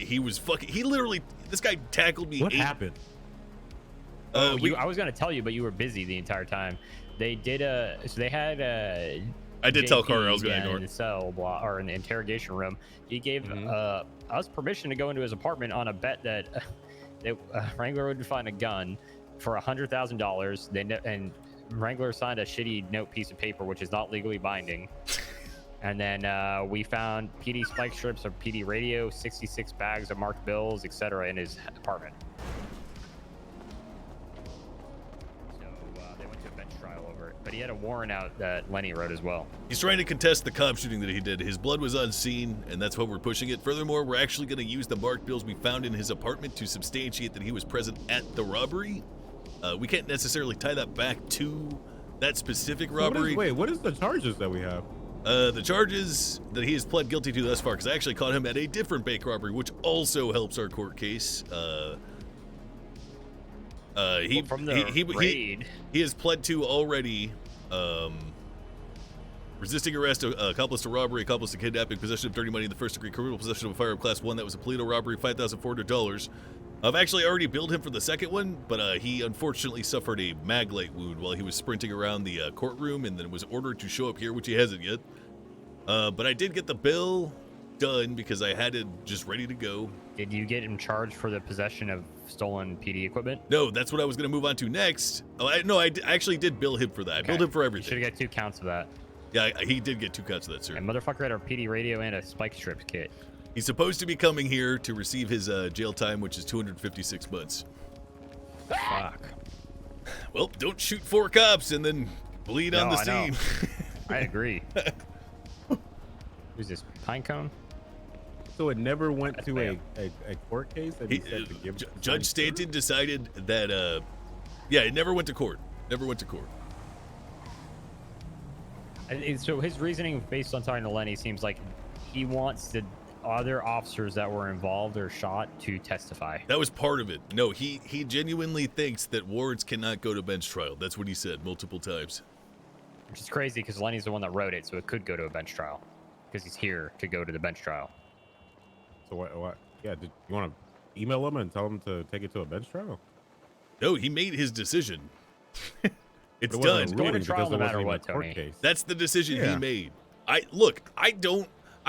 he was fucking. He literally. This guy tackled me. What happened? I was gonna tell you, but you were busy the entire time. They did so they had I did tell Carter I was gonna ignore in the cell block or in the interrogation room. He gave us permission to go into his apartment on a bet that Wrangler would find a gun for $100,000. And Wrangler signed a shitty note piece of paper, which is not legally binding. And then we found PD spike strips of PD radio, 66 bags of marked bills, etc. in his apartment. So they went to a bench trial over it. But he had a warrant out that Lenny wrote as well. He's trying to contest the cop shooting that he did. His blood was unseen, and that's why we're pushing it. Furthermore, we're actually going to use the marked bills we found in his apartment to substantiate that he was present at the robbery. We can't necessarily tie that back to that specific robbery. What is the charges that we have? The charges that he has pled guilty to thus far, because I actually caught him at a different bank robbery, which also helps our court case. He has pled to already resisting arrest, accomplice to robbery, accomplice to kidnapping, possession of dirty money in the first degree, criminal possession of a firearm class 1 that was a Polito robbery, $5,400. I've actually already billed him for the second one, but he unfortunately suffered a maglite wound while he was sprinting around the courtroom, and then was ordered to show up here, which he hasn't yet. But I did get the bill done because I had it just ready to go. Did you get him charged for the possession of stolen PD equipment? No, that's what I was going to move on to next. I actually did bill him for that. Okay. I billed him for everything. You should have got 2 counts of that. Yeah, he did get 2 counts of that, sir. And motherfucker had a PD radio and a spike strips kit. He's supposed to be coming here to receive his jail time, which is 256 months. Fuck. Well, don't shoot 4 cops and then bleed on the scene. I agree. Who's this? Pinecone? So it never went to a court case? Judge Stanton decided that, yeah, it never went to court. Never went to court. And so his reasoning, based on talking to Lenny, seems like he wants the other officers that were involved or shot to testify. That was part of it. No, he genuinely thinks that warrants cannot go to bench trial. That's what he said multiple times. Which is crazy because Lenny's the one that wrote it, so it could go to a bench trial because he's here to go to the bench trial. So what? Yeah, you want to email him and tell him to take it to a bench trial? No, he made his decision. It's it done. It's going to trial no matter what, Tony. Case. That's the decision he made. I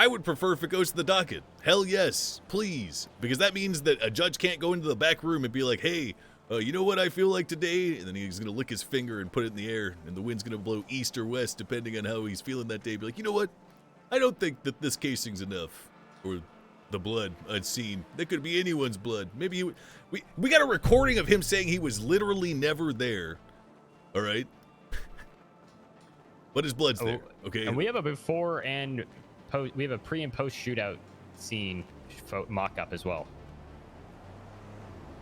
would prefer if it goes to the docket. Hell yes, please. Because that means that a judge can't go into the back room and be like, hey, you know what I feel like today? And then he's going to lick his finger and put it in the air, and the wind's going to blow east or west depending on how he's feeling that day. Be like, you know what? I don't think that this casing's enough. Or the blood I'd seen. That could be anyone's blood. Maybe we got a recording of him saying he was literally never there. All right? But his blood's there. Okay. And we have a before and post, we have a pre and post shootout scene mock-up as well.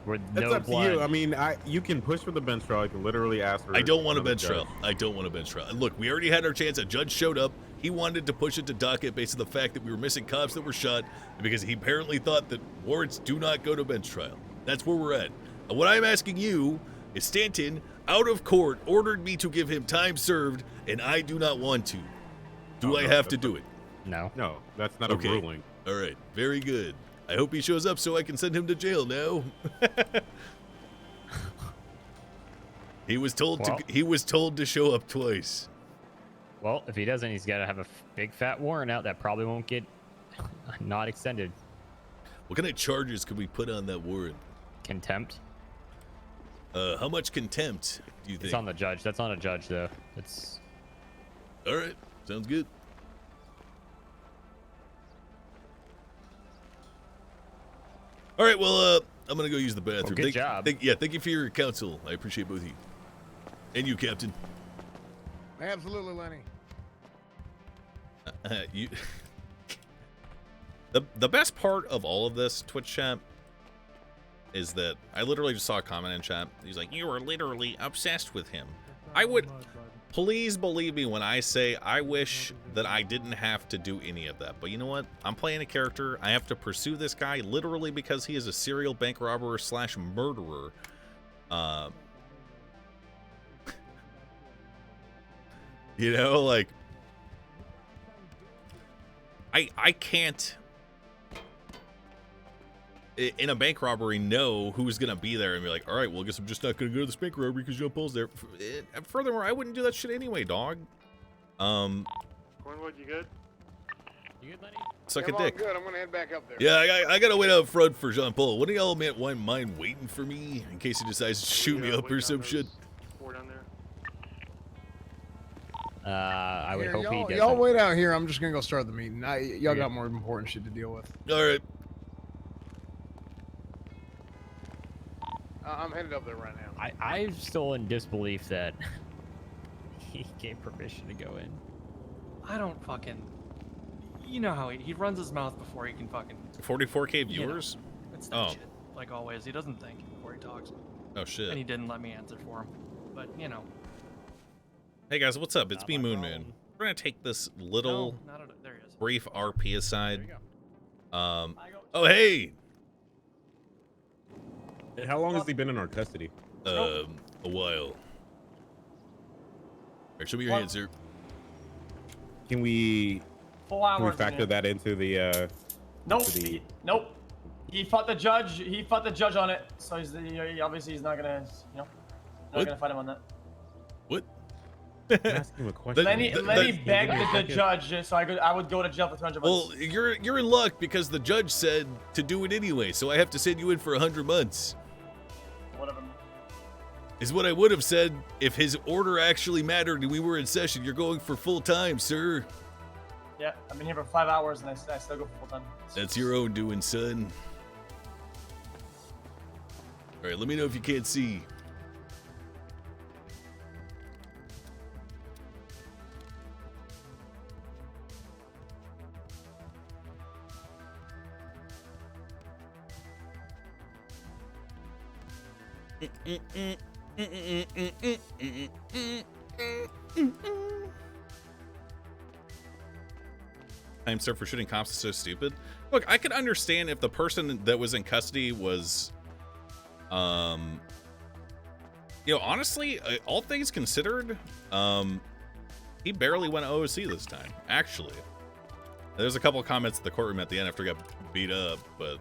With That's no up blood. to you. I mean, you can push for the bench trial. You can literally ask for. I don't want a bench trial. I don't want a bench trial. Look, we already had our chance. A judge showed up. He wanted to push it to docket based on the fact that we were missing cops that were shot, because he apparently thought that warrants do not go to bench trial. That's where we're at. And what I'm asking you is, Stanton, out of court, ordered me to give him time served, and I do not want to. Do I have to do it? No. No, that's not a ruling. All right. Very good. I hope he shows up so I can send him to jail now. He was told to show up twice. Well, if he doesn't, he's got to have a big fat warrant out that probably won't get not extended. What kind of charges could we put on that warrant? Contempt. How much contempt do you think? It's on the judge. That's on a judge, though. It's all right. Sounds good. All right. Well, I'm gonna go use the bathroom. Well, good job. Thank you for your counsel. I appreciate both of you, and you, Captain. Absolutely, Lenny. You. The best part of all of this, Twitch chat, is that I literally just saw a comment in chat. He's like, "You are literally obsessed with him." I would, please believe me when I say I wish that I didn't have to do any of that. But you know what? I'm playing a character. I have to pursue this guy literally because he is a serial bank robber / murderer. You know, like, I can't. in a bank robbery know who's gonna be there and be like, all right, well, I guess I'm just not gonna go to this bank robbery because Jean Paul's there. Furthermore, I wouldn't do that shit anyway, dog. Cornwood, you good? You good, Lenny? Suck I'm a all dick. good. I'm gonna head back up there. Yeah, I gotta wait out front for Jean Paul. What do y'all mind waiting for me in case he decides to shoot me up or some shit? Four down there. I would Here, hope he doesn't. y'all wait out here. I'm just gonna go start the meeting. Y'all got more important shit to deal with. All right. I'm headed up there right now. I'm still in disbelief that he gave permission to go in. I don't fucking. You know how he runs his mouth before he can fucking. 44K You know. viewers? It's that Oh. shit. Like always, he doesn't think before he talks. Oh shit. And he didn't let me answer for him. But you know. Hey guys, what's up? It's Not me, my MOONMOON. problem. We're gonna take this little No, not at all. There he is. brief RP There aside. you go. Um. I go- Oh hey. And how long has he been in our custody? A while. All right, show me your What? hands, sir. Can we Full hours. factor that into the Nope. to the- Nope. He fought the judge. He fought the judge on it. So obviously he's not gonna, not What? gonna fight him on that. What? I'm asking him a question. Lenny that- begged the judge, so I would go to jail for 200 months. Well, you're in luck because the judge said to do it anyway, so I have to send you in for 100 months. Whatever. Is what I would have said if his order actually mattered and we were in session. You're going for full time, sir. Yeah, I've been here for 5 hours and I still go for full time. That's your own doing, son. All right, let me know if you can't see. Time served for shooting cops is so stupid. Look, I could understand if the person that was in custody was, honestly, all things considered, he barely went OOC this time. Actually, there's a couple of comments at the courtroom at the end after he got beat up, but,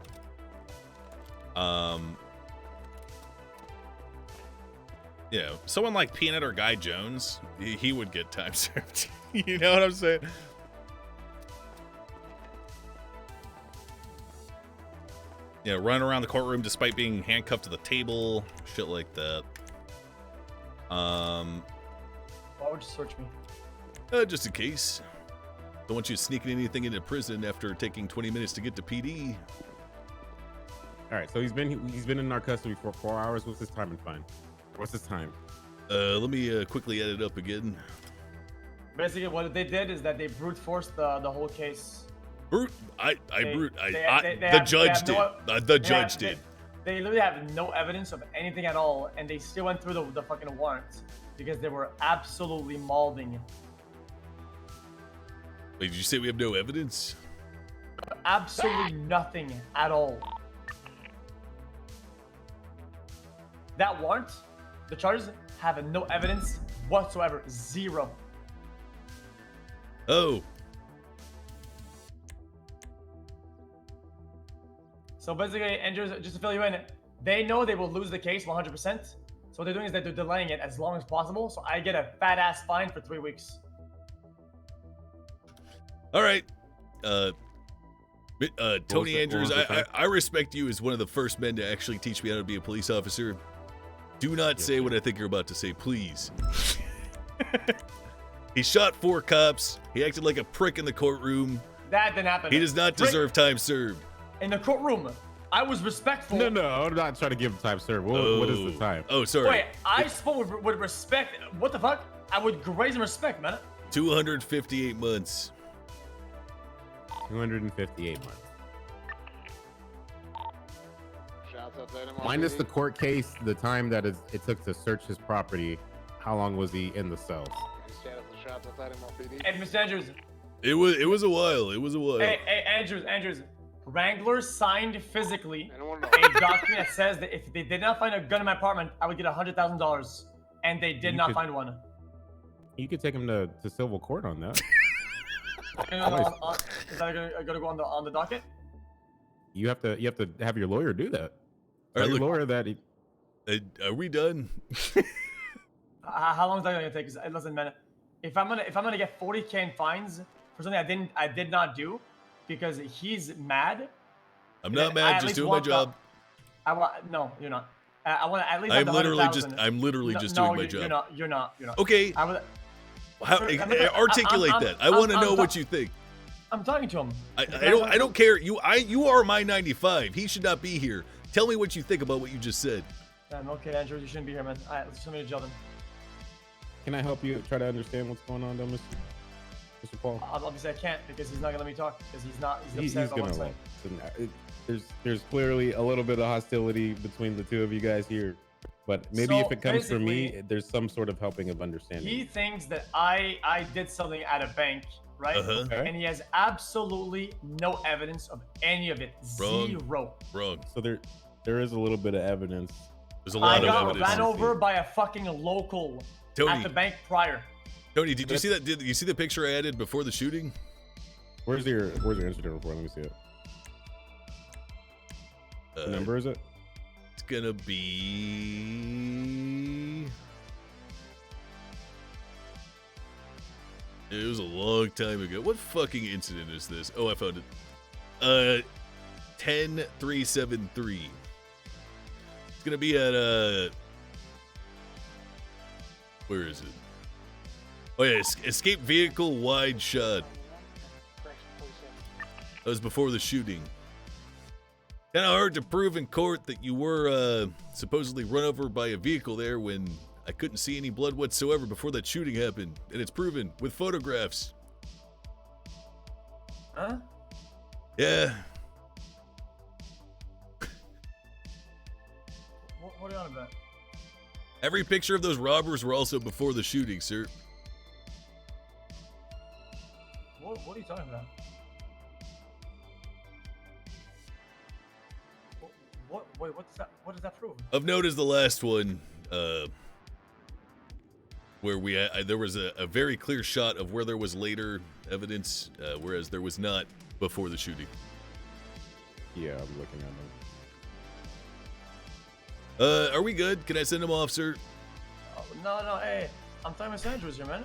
someone like Peanut or Guy Jones, he would get time served. You know what I'm saying? Run around the courtroom despite being handcuffed to the table, shit like that. Why would you search me? Just in case. Don't want you sneaking anything into prison after taking 20 minutes to get to PD. All right, so he's been in our custody for 4 hours. What's his time and fine? What's his time? Let me quickly add it up again. Basically, what they did is that they brute forced the whole case. The They judge have did. no- The judge did. They literally have no evidence of anything at all, and they still went through the fucking warrant because they were absolutely mauling. Wait, did you say we have no evidence? Absolutely nothing at all. That warrant, the charges have no evidence whatsoever. Zero. Oh, So basically, Andrews, just to fill you in, they know they will lose the case 100%. So what they're doing is that they're delaying it as long as possible. So I get a fat ass fine for 3 weeks. all right. Tony the- Andrews, what was the time? I respect you as one of the first men to actually teach me how to be a police officer. Do not say what I think you're about to say, please. He shot 4 cops. He acted like a prick in the courtroom. That didn't happen. He does not Rick, deserve time served. in the courtroom, I was respectful. No, I'm not trying to give him time, sir. What is the time? Oh, sorry. Wait, I spoke with respect. What the fuck? I would raise in respect, man. 258 months. 258 months. Shouts out to NMRPD. Minus the court case, the time that it took to search his property, how long was he in the cells? Shouts out to NMRPD. Hey, Mr. Andrews. It was a while. It was a while. Hey, Andrews. Wrangler signed physically Anyone know? a document that says that if they did not find a gun in my apartment, I would get $100,000, and they did You not could- find one. You could take him to civil court on that. Is that gonna go on the docket? You have to have your lawyer do that. All Tell right, your look, lawyer that he, are we done? How long is that gonna take? 'Cause, listen, man. If I'm gonna get 40K in fines for something I did not do, because he's mad. I'm then not I mad, at just least doing my want the- job. No, you're not. I want to at least. Have I'm the literally 100,000. I'm literally No, just no, doing my job. You're not. Okay, I would. how, articulate that. I want to know what you think. I'm talking to him. I don't care. You are my 95. He should not be here. Tell me what you think about what you just said. Okay, Andrew, you shouldn't be here, man. All right, let's send me to jail then. can I help you try to understand what's going on, though, Mr. Paul? Obviously, I can't because he's not gonna let me talk because he's not. He's upset about gonna what I'm let. saying. There's clearly a little bit of hostility between the two of you guys here, but maybe So, if it comes from me, basically, there's some sort of helping of understanding. He thinks that I did something at a bank, right? Uh-huh. Okay. And he has absolutely no evidence of any of it. Wrong. Zero. Wrong. So there is a little bit of evidence. There's a I lot of got evidence. ran over by a fucking local Tony, at the bank prior. Tony, did you see that? Did you see the picture I added before the shooting? Where's your incident report? Let me see it. What number is it? It's gonna be. It was a long time ago. What fucking incident is this? Oh, I found it. 10373. It's gonna be at where is it? Oh yeah, escape vehicle wide shot. That was before the shooting. Kind of hard to prove in court that you were supposedly run over by a vehicle there when I couldn't see any blood whatsoever before that shooting happened, and it's proven with photographs. Huh? Yeah. What are you on about? Every picture of those robbers were also before the shooting, sir. What are you talking about? Wait, what does that prove? Of note is the last one, where there was a very clear shot of where there was later evidence, whereas there was not before the shooting. Yeah, I'm looking at them. Are we good? Can I send him off, sir? Oh, no, hey, I'm talking with Andrews here, man.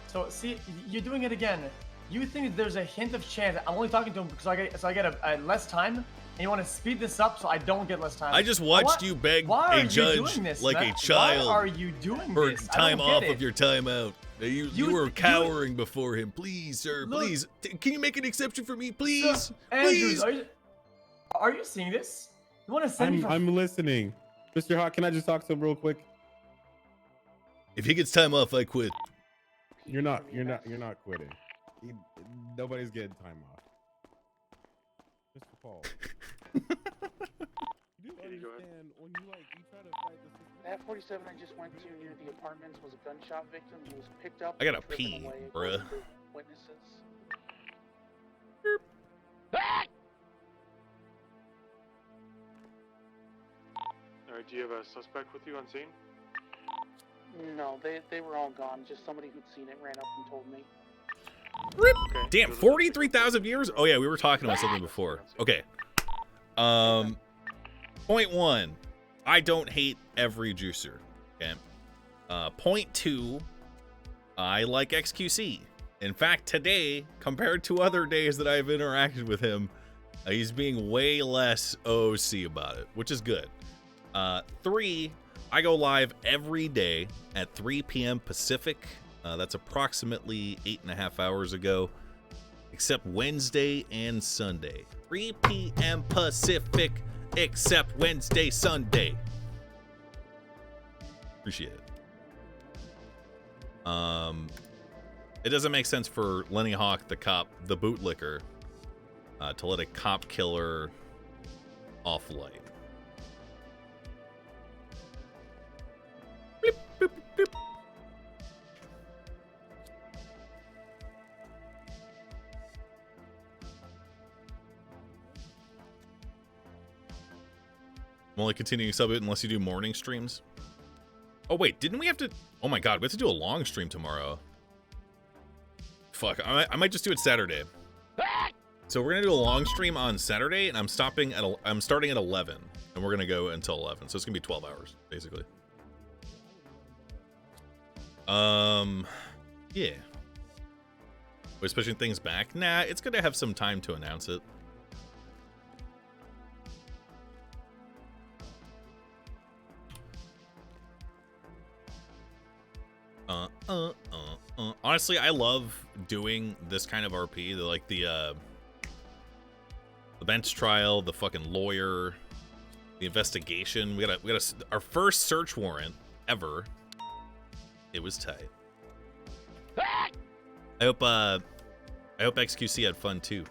So, see, you're doing it again. You think that there's a hint of chance. I'm only talking to him because I get a less time, and you want to speed this up so I don't get less time. I just watched you beg a judge like a child Why are you doing for this? time I don't off get of it. your time out. You were cowering before him. Please, sir, Look. please. Can you make an exception for me, please? So, Andrews, Please. are you seeing this? You want to send me for I'm listening. Mr. Hawk, can I just talk to him real quick? If he gets time off, I quit. You're not quitting. Nobody's getting time off. Mr. Paul. You do understand when you try to fight the system. That 47 I just went to near the apartments was a gunshot victim. He was picked up. I gotta and driven pee, away bruh. according to Witnesses. Alright, do you have a suspect with you on scene? No, they were all gone. Just somebody who'd seen it ran up and told me. Rip. Okay. Damn, 43,000 years? Oh yeah, we were talking about something before. Okay. Point 1, I don't hate every juicer. Okay. Point 2, I like XQC. In fact, today, compared to other days that I've interacted with him, he's being way less OC about it, which is good. 3, I go live every day at 3 p.m. Pacific. That's approximately 8.5 hours ago, except Wednesday and Sunday. 3 p.m. Pacific, except Wednesday, Sunday. Appreciate it. It doesn't make sense for Lenny Hawk, the cop, the bootlicker, to let a cop killer off light. Beep, boop, boop. I'm only continuing sub it unless you do morning streams. Oh wait, didn't we have to? Oh my god, we have to do a long stream tomorrow. Fuck, I might just do it Saturday. So we're gonna do a long stream on Saturday, and I'm starting at 11, and we're gonna go until 11. So it's gonna be 12 hours basically. Yeah. We're pushing things back. Nah, it's gonna have some time to announce it. Honestly, I love doing this kind of RP. The bench trial, the fucking lawyer, the investigation. We got our first search warrant ever. It was tight. I hope XQC had fun too.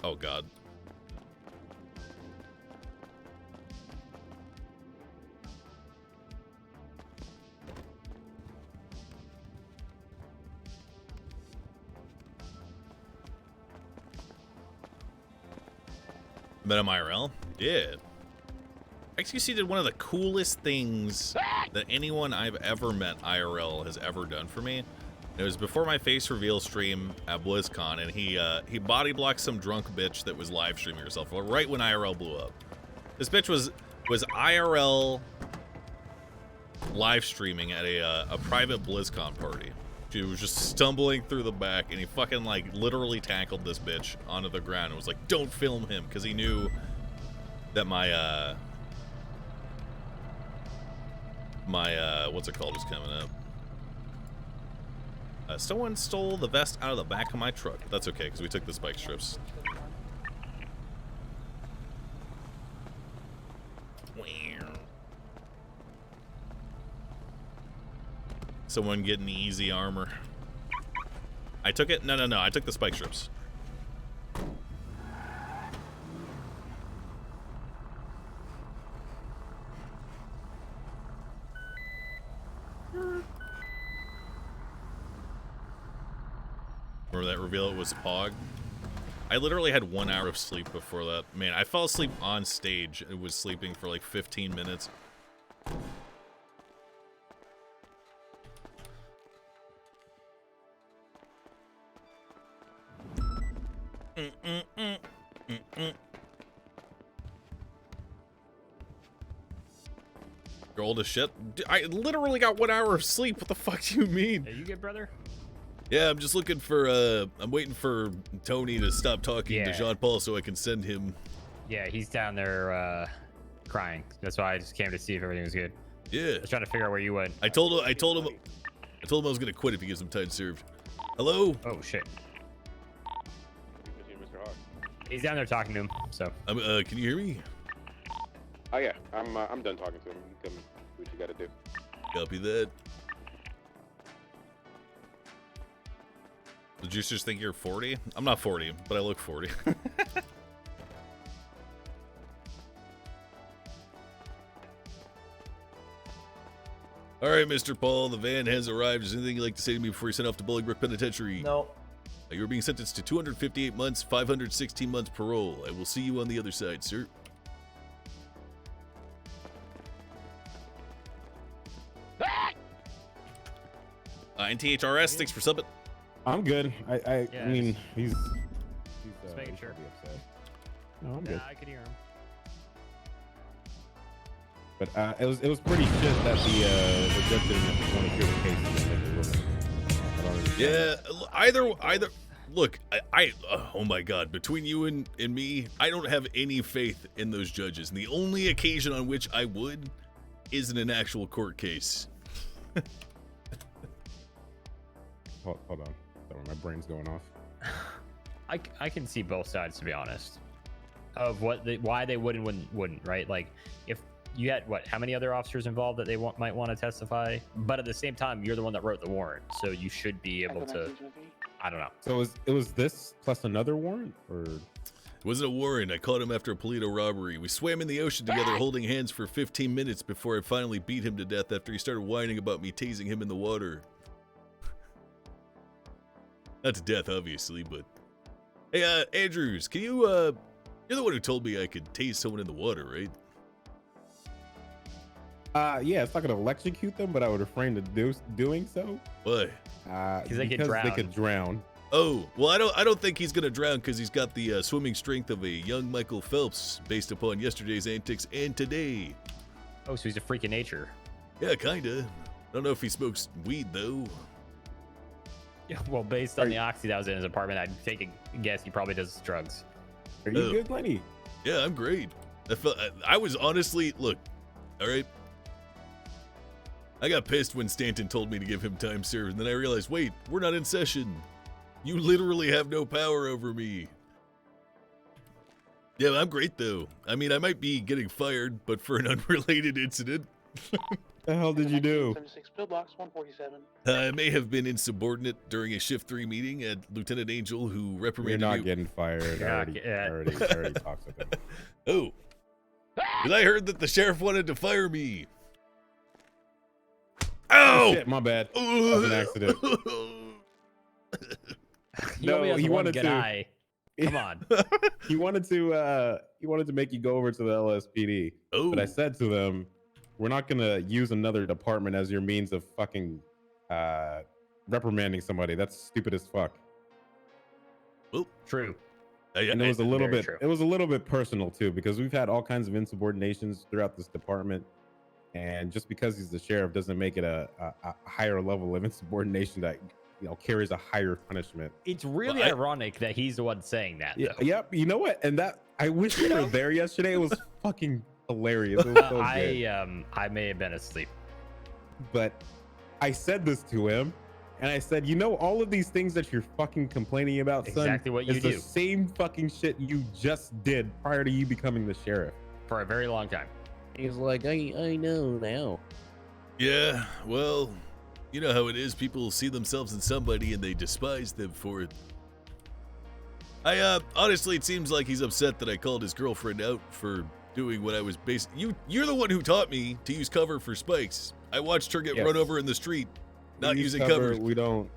Oh God. Met him IRL? Yeah. XQC did one of the coolest things that anyone I've ever met IRL has ever done for me. It was before my face reveal stream at BlizzCon, and he body blocked some drunk bitch that was live streaming herself right when IRL blew up. This bitch was IRL live streaming at a private BlizzCon party. She was just stumbling through the back, and he fucking like literally tackled this bitch onto the ground and was like, "Don't film him," because he knew that my what's it called was coming up. Someone stole the vest out of the back of my truck. But that's okay, because we took the spike strips. Someone getting easy armor. I took it? No. I took the spike strips. Remember that reveal? It was Pog. I literally had 1 hour of sleep before that. Man, I fell asleep on stage. It was sleeping for like 15 minutes. You're old as shit. I literally got 1 hour of sleep. What the fuck do you mean? Are you good, brother? Yeah, I'm just looking for, I'm waiting for Tony to stop talking to Jean Paul so I can send him. Yeah, he's down there, crying. That's why I just came to see if everything was good. Yeah. I was trying to figure out where you went. I told him I was gonna quit if he gives him time served. Hello? Oh, shit. He's down there talking to him, so. Can you hear me? Oh yeah, I'm done talking to him. You come do what you gotta do. Copy that. The juicers think you're 40? I'm not 40, but I look 40. All right, Mr. Paul, the van has arrived. Is there anything you'd like to say to me before you send off to Bolingbroke Penitentiary? No. You're being sentenced to 258 months, 516 months parole. I will see you on the other side, sir. NTHRS, thanks for subbing. I'm good. I mean, he's just making sure. Probably upset. No, I'm good. I could hear him. But it was pretty shit that the judge didn't want to hear the case. Yeah, either. Look, oh my God, between you and me, I don't have any faith in those judges. And the only occasion on which I would is in an actual court case. Hold on. Sorry, my brain's going off. I can see both sides, to be honest, of why they would and wouldn't, right? Like, if you had how many other officers involved that they might want to testify, but at the same time, you're the one that wrote the warrant, so you should be able to. I don't know. So it was this plus another warrant, or? It wasn't a warrant. I caught him after a Polito robbery. We swam in the ocean together holding hands for 15 minutes before I finally beat him to death after he started whining about me tasing him in the water. Not to death, obviously, but... Hey, Andrews, can you, you're the one who told me I could tase someone in the water, right? Yeah, it's not gonna electrocute them, but I would refrain to doing so. Why? Because they could drown. Oh, well, I don't think he's gonna drown because he's got the swimming strength of a young Michael Phelps based upon yesterday's antics and today. Oh, so he's a freak of nature. Yeah, kinda. Don't know if he smokes weed though. Yeah, well, based on the oxy that was in his apartment, I'd take a guess he probably does drugs. Are you good, Lenny? Yeah, I'm great. I was honestly, look, all right. I got pissed when Stanton told me to give him time served, and then I realized, wait, we're not in session. You literally have no power over me. Yeah, I'm great though. I mean, I might be getting fired, but for an unrelated incident. The hell did you do? 76 pillbox 147. I may have been insubordinate during a shift 3 meeting at Lieutenant Angel, who reprimanded You're not you. getting fired. I already talked with him. Oh, because I heard that the sheriff wanted to fire me. Oh shit, my bad. That was an accident. No, he wanted to. Eye. Come on. He wanted to make you go over to the LSPD. Oh. But I said to them, we're not gonna use another department as your means of fucking reprimanding somebody. That's stupid as fuck. Well, true. And it was a little bit true. it was a little bit personal too, because we've had all kinds of insubordinations throughout this department. And just because he's the sheriff doesn't make it a higher level of insubordination that carries a higher punishment. It's really ironic that he's the one saying that. Yeah, though. yep. You know what? And that I wish we were there yesterday. It was fucking hilarious. It was so good. I may have been asleep. But I said this to him, and I said, all of these things that you're fucking complaining about, son, Exactly what you is do. the same fucking shit you just did prior to you becoming the sheriff. For a very long time. He's like, I know now. Yeah, well, you know how it is. People see themselves in somebody and they despise them for it. Honestly, it seems like he's upset that I called his girlfriend out for doing what I was you're the one who taught me to use cover for spikes. I watched her get run over in the street, not using cover. We don't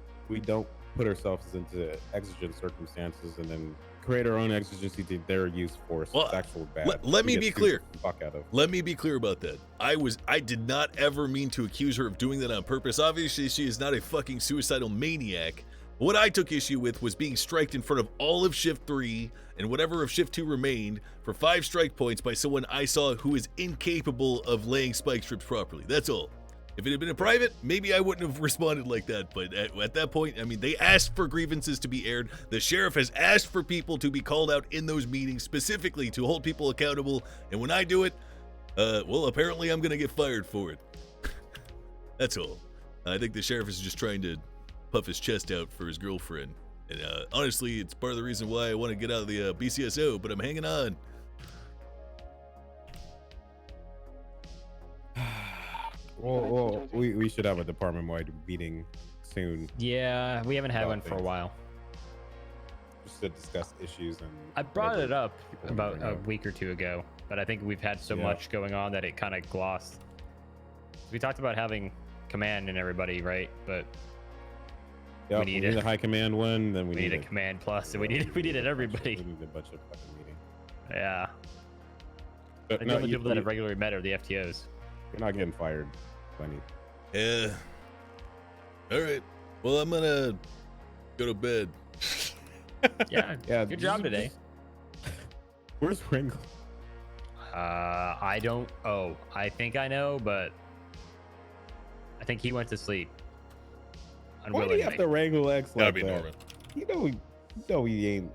put ourselves into exigent circumstances and then create our own exigency to their use for sexual bad. Let me be clear. Fuck out of. Let me be clear about that. I did not ever mean to accuse her of doing that on purpose. Obviously, she is not a fucking suicidal maniac. What I took issue with was being striked in front of all of Shift 3 and whatever of Shift 2 remained for 5 strike points by someone I saw who is incapable of laying spike strips properly. That's all. If it had been a private, maybe I wouldn't have responded like that, but at that point, I mean, they asked for grievances to be aired. The sheriff has asked for people to be called out in those meetings specifically to hold people accountable, and when I do it, well, apparently I'm gonna get fired for it. That's all. I think the sheriff is just trying to puff his chest out for his girlfriend, and honestly, it's part of the reason why I want to get out of the BCSO, but I'm hanging on. Well, we should have a department-wide meeting soon. Yeah, we haven't had one for a while. Just to discuss issues and. I brought it up about a week or two ago, but I think we've had so much going on that it kind of glossed. We talked about having command and everybody, right? But we need a high command one. Then we need a command plus, and we needed everybody. We need a bunch of fucking meetings. Yeah. But the only people that have regularly met are the FTOs. You're not getting fired, Lenny. Yeah. All right. Well, I'm gonna go to bed. Yeah. Good job today. Where's Ringo? I don't. Oh, I think I know, but I think he went to sleep. Why do you have to wrangle X like That'd be Norman. You know he ain't.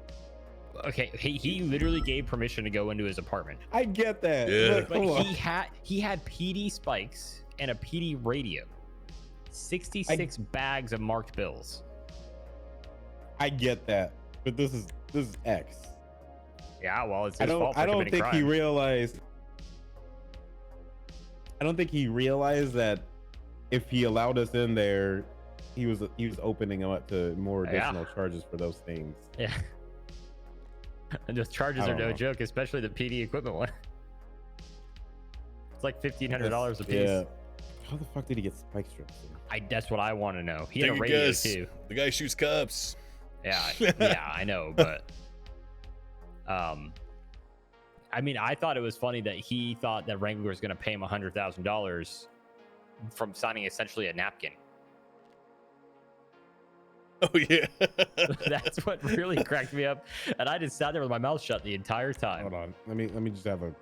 Okay, he literally gave permission to go into his apartment. I get that. Yeah. But he had PD spikes and a PD radio. 66 bags of marked bills. I get that, but this is X. Yeah, well, it's his fault for I don't committing think crime. he realized. I don't think he realized that if he allowed us in there, he was opening him up to more additional charges for those things. Yeah. And those charges I are don't no know. joke, especially the PD equipment one. It's like $1,500 a piece. Yeah. How the fuck did he get spike strips? That's what I want to know. He Take had a a radio guess. too. The guy shoots cops. Yeah, yeah, I know, but I mean, I thought it was funny that he thought that Wrangler was going to pay him $100,000 from signing essentially a napkin. Oh yeah. That's what really cracked me up, and I just sat there with my mouth shut the entire time. Hold on. Let me just have to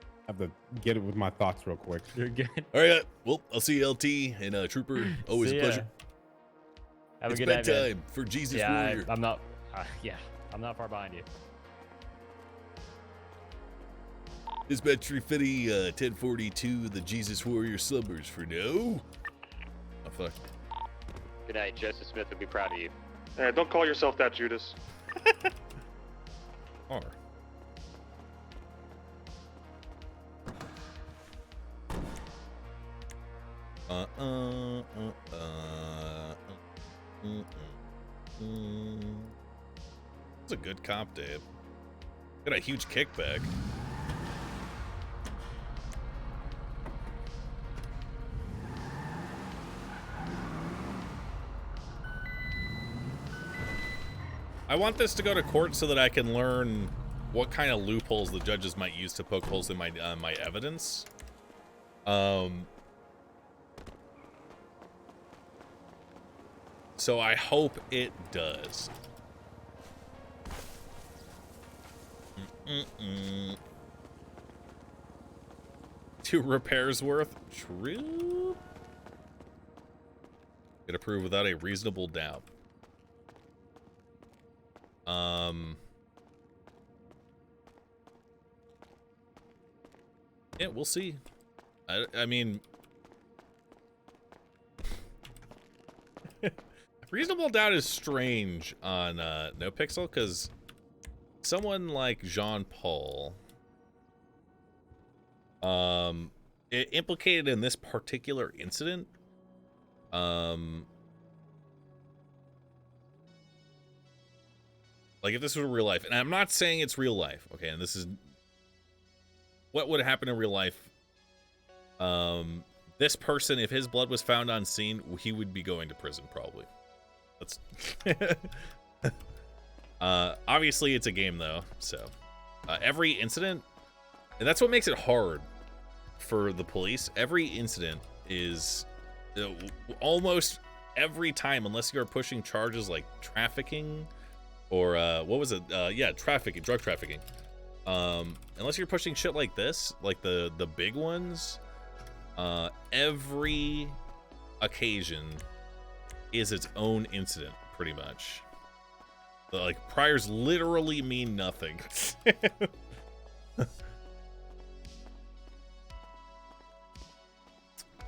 get it with my thoughts real quick. You're good. All right. Well, I'll see you, LT and Trooper. Always See a ya. pleasure. Have It's a good night, man. bedtime for Jesus Yeah, Warrior. I'm not. Yeah, I'm not far behind you. Dispatch 350, 1042. The Jesus Warrior slumbers for no. Oh fuck. Good night. Joseph Smith would be proud of you. Don't call yourself that, Judas. R. It's a good comp, Dave. Got a huge kickback. I want this to go to court so that I can learn what kind of loopholes the judges might use to poke holes in my my evidence. So I hope it does. Two repairs worth? True. Get approved without a reasonable doubt. Yeah, we'll see. I mean, reasonable doubt is strange on NoPixel because someone like Jean-Paul, implicated in this particular incident, like if this was real life, and I'm not saying it's real life, okay, and this is what would happen in real life. This person, if his blood was found on scene, he would be going to prison probably. That's obviously it's a game though, so every incident, and that's what makes it hard for the police. Every incident is almost every time, unless you're pushing charges like trafficking or what was it? Yeah, trafficking, drug trafficking. Unless you're pushing shit like this, like the big ones, every occasion is its own incident, pretty much. Like priors literally mean nothing.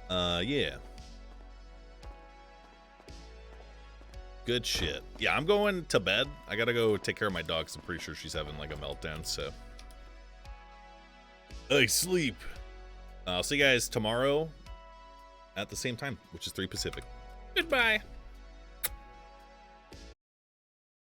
Yeah. Good shit. Yeah, I'm going to bed. I gotta go take care of my dog, 'cause I'm pretty sure she's having like a meltdown, so. I sleep. I'll see you guys tomorrow at the same time, which is 3 Pacific. Goodbye.